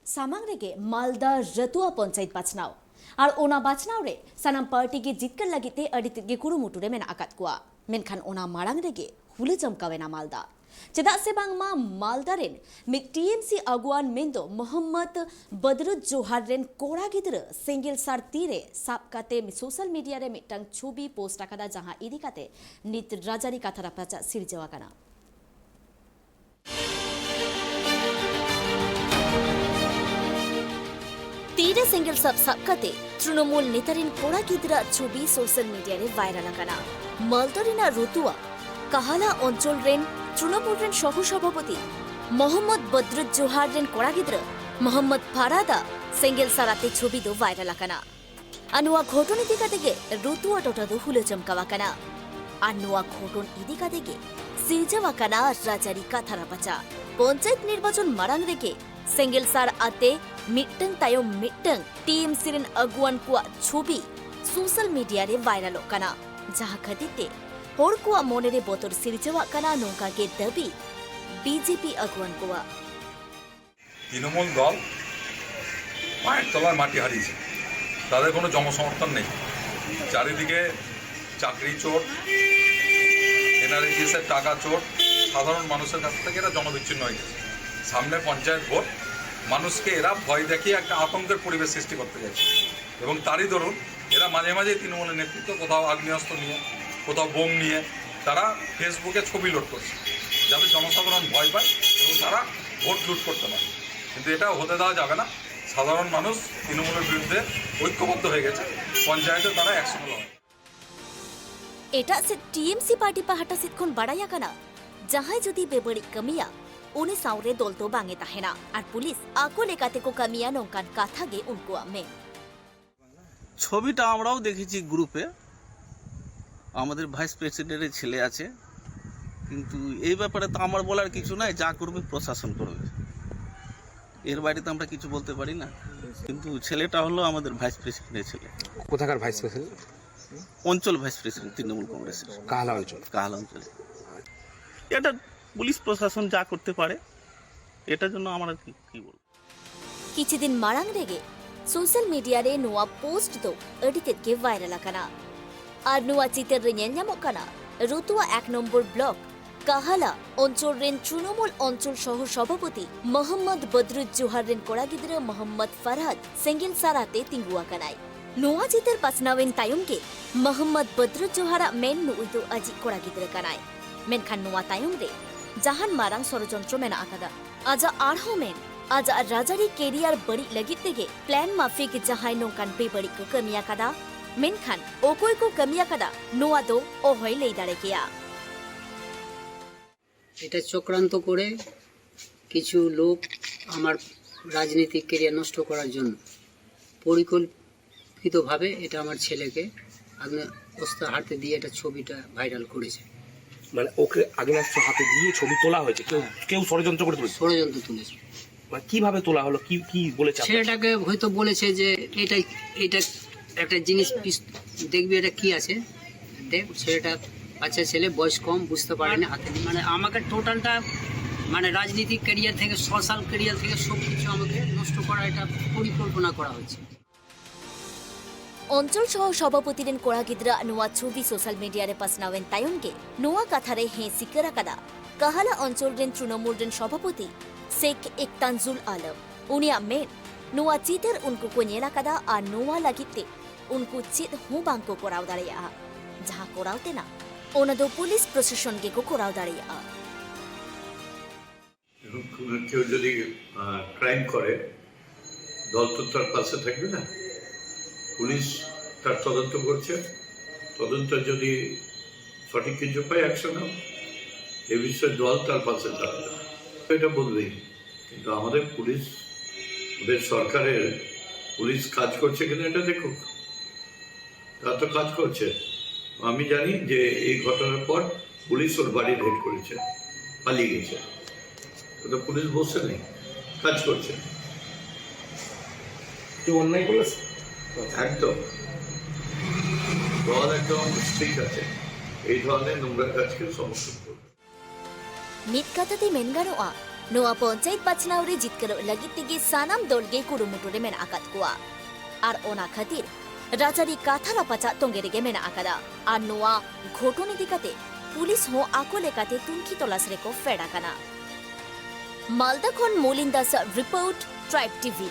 सामांग रेगे मालदा रतुआ पंचायत बाचनाव और ओना बाचनाव रे सानाम पार्टी के जितकर लगिते अडित गे कुरुमुटु रे मेना आकात कुआ मेनखान ओना मारांग रेगे हुले चमकावेना मालदा चेदा से बांगमा मालदा रेन मिक टीएमसी अगुआन मेंदो मोहम्मद बदरुज्जोहार रेन कोड़ा गिद्र सिंगल सार तीरे साब काते सोशल मीडिया रे मिटंग छवि पोस्ट आकादा जहां इदी काते नित राजारी काथारा पाचा सिरजेवा काना तीरे सिंगल सब काते तृणमूल नेतारिन कोड़ा गिद्रा छवि सोशल मीडिया रे वायरल आकाना मालदरिना रतुआ काहाला अंचल रेन तृणमूल रेन सह सभापति मोहम्मद बदरुज्जोहार रेन कोड़ा गिद्र मोहम्मद फारादा सिंगल साराते छवि दो वायरल आकाना अनुवा घटन इदिका देगे रतुआ टोटा दो हुले चमकावा काना अनुवा घटन इदिका देगे सिरजावा काना राजारी काथारा पाचा पंचायत निर्वाचन मारांग रेगे सिंगल सार आते मिट्टंग तायो मिट्टंग टीएमसी रेन अगुआन कुआ छवि सोशल मीडिया रे वायरल काना जहां खतिते होर कुआ मोने रे बोतर सिरजवा काना नोका के दबी बीजेपी अगुआन कुआ তৃণমূল দল পায়ের তলায় মাটি হারিয়েছে তাদের কোনো জনসমর্থন নেই চারিদিকে চাকরি চোর এনআরএসএস এর টাকা চোর সাধারণ মানুষের কাছ থেকে এরা জনবিচ্ছিন্ন হয়ে গেছে সামনে পঞ্চায়েত ভোট মানুষকে এরা ভয় দেখিয়ে একটা আতঙ্কের পরিবেশ সৃষ্টি করতে চাইছে এবং তারই দরুন এরা মাঝে মাঝে তৃণমূলের নেতৃত্ব কোথাও আগ্নেয়াস্ত্র নিয়ে কোথাও বোম নিয়ে তারা ফেসবুকে ছবি লোড করছে যাতে জনসাধারণ ভয় পায় এবং তারা ভোট লুট করতে পারে কিন্তু এটা হতে দেওয়া যাবে না সাধারণ মানুষ তৃণমূলের বিরুদ্ধে ঐক্যবদ্ধ হয়ে গেছে পঞ্চায়েতে তারা একসঙ্গে লড়াই এটা সে টিএমসি পার্টি পাহাটা সিতখন বাড়াইয়া কানা जहां जदि बेबड़ी कमिया उन्हें सावरे दल तो बांगे ताहेना और पुलिस आको लेकाते को कमिया नौकान काथा गे उनको आमे ছবিটা আমরাও দেখেছি গ্রুপে আমাদের ভাইস প্রেসিডেন্টের ছেলে আছে কিন্তু এই ব্যাপারে তো আমার বলার কিছু নাই যা করবে প্রশাসন করবে এর বাইরে তো আমরা কিছু বলতে পারি না কিন্তু ছেলেটা হলো আমাদের ভাইস প্রেসিডেন্টের ছেলে কোথাকার ভাইস প্রেসিডেন্ট অঞ্চল ভাইস প্রেসিডেন্ট তৃণমূল কংগ্রেসের কাহালা অঞ্চল এটা পুলিশ প্রশাসন যা করতে পারে এটার জন্য আমরা কি বলবো কিছুদিন মারাং রেগে सोशल मीडिया रे नुआ पोस्ट दो अडितेत के वायरल आकाना और नुआ चितर रे ᱧᱮᱞᱧᱟᱢᱚᱜ काना रतुआ 1 नम्बर ब्लॉक काहाला अंचल रेन तृणमूल अंचल सह सभापति मोहम्मद बदरुज्जोहार रेन कोड़ा गिद्रा मोहम्मद फरहाद सिंगल साराते तिंगुआ कानाय नुआ चितर पासनावेन तायम के मोहम्मद बदरुज्जोहारा मेन नुइदो अजि कोड़ा गिद्रा कानाय मेनखान नुआ तायम रे जहान मारांग षड़यंत्र मेना आकादा आजा आरहो मेन आज राजारी केरियर बड़ी लगित तेगे प्लान माफिक जहां नौकान बेबड़ी को कमिया कदा मेनखान ओकोय को कमिया कदा নোয়া দো ওহই লেই দাঁড়ে গিয়া এটা চক্রান্ত করে কিছু লোক আমার রাজনৈতিক ক্যারিয়ার নষ্ট করার জন্য পরিকল্পিতভাবে এটা আমার ছেলেকে অস্ত্র হাতে দিয়ে এটা ছবিটা ভাইরাল করেছে মানে ওকে আগ্নেয়াস্ত্র হাতে দিয়ে ছবি তোলা হয়েছে কেউ ষড়যন্ত্র করে তুলেছে ষড়যন্ত্র তুলেছে মানে কিভাবে তোলা হলো কি বলেছে ছেলেটাকে হয়তো বলেছে যে এটা একটা জিনিস দেখবি এটা কি আছে দেখ ছেলেটা বাচ্চা ছেলে বয়স কম বুঝতে পারেনি হাতে মানে আমাকে টোটালটা মানে রাজনীতিক ক্যারিয়ার থেকে সোশ্যাল ক্যারিয়ার থেকে সব কিছু আমাকে নষ্ট করা এটা পরিকল্পনা করা হচ্ছে अंचल सह सभापति रेन कोड़ा गिद्रा नुआ छवि सोशल मीडिया रे पासनावेन तायम के नुआ कथारे हे सिकरा कदा काहाला अंचल रेन तृणमूल रेन सभापति शेख इक्तांजुल आलम उनिया मेन नुआ चितर उनको को नेला कदा आ नुआ लागिते उनको चित हूं बांको कोराव दाड़िया जहां कोरावते ना ओना दो पुलिस प्रशासन के को कोराव दाड़िया কেউ যদি ক্রাইম করে দল তো তার পাশে থাকবে না পুলিশ তার তদন্ত করছে তদন্ত যদি সঠিক কিছু পায় অ্যাকশন হবে এ বিষয়ে দল তার পাশে থাকবে এটা বলবেই কিন্তু আমাদের পুলিশ ওদের সরকারের পুলিশ কাজ করছে কিনা এটা দেখুক তারা তো কাজ করছে আমি জানি যে এই ঘটনার পর পুলিশ ওর বাড়ি রেড করেছে পালিয়ে গেছে ওটা পুলিশ বসে নেই কাজ করছে কেউ অন্যায় করেছে একদম দল একদম ঠিক আছে এই ধরনের নোংরা কাজকে সমর্থন করবে মিত কাতাতে মেনগানোয়া ᱱᱚᱣᱟ ᱯᱚᱧᱪᱟᱭᱮᱛ ᱵᱟᱪᱷᱱᱟᱣ ᱨᱮ ᱡᱤᱛᱠᱟᱹᱨᱚᱜ ᱞᱟᱹᱜᱤᱫ ᱛᱮᱜᱮ ᱥᱟᱱᱟᱢ ᱫᱚᱞ ᱜᱮ ᱠᱩᱨᱩᱢᱩᱴᱩ ᱨᱮ ᱢᱮᱱᱟᱜ ᱟᱠᱟᱫ ᱠᱚᱣᱟ ᱟᱨ ᱚᱱᱟ ᱠᱷᱟᱹᱛᱤᱨ ᱨᱟᱡᱽᱟᱹᱨᱤ ᱠᱟᱛᱷᱟ ᱨᱟᱯᱟᱪᱟᱜ ᱛᱚᱸᱜᱮ ᱨᱮᱜᱮ ᱢᱮᱱᱟᱜ ᱟᱠᱟᱫᱟ ᱟᱨ ᱱᱚᱣᱟ ᱜᱷᱚᱴᱚᱱ ᱤᱫᱤ ᱠᱟᱛᱮ পুলিশ ᱦᱚᱸ ᱟᱠᱚ ᱞᱮᱠᱟᱛᱮ ᱛᱩᱱᱠᱷᱤ ᱛᱚᱞᱟᱥ ᱨᱮᱠᱚ ᱯᱷᱮᱰ ᱟᱠᱟᱱᱟ। ᱢᱟᱞᱫᱟ ᱠᱷᱚᱱ ᱢᱚᱞᱤᱱ ᱫᱟᱥᱟᱜ ᱨᱤᱯᱳর্ট ট্রাইব টিভি।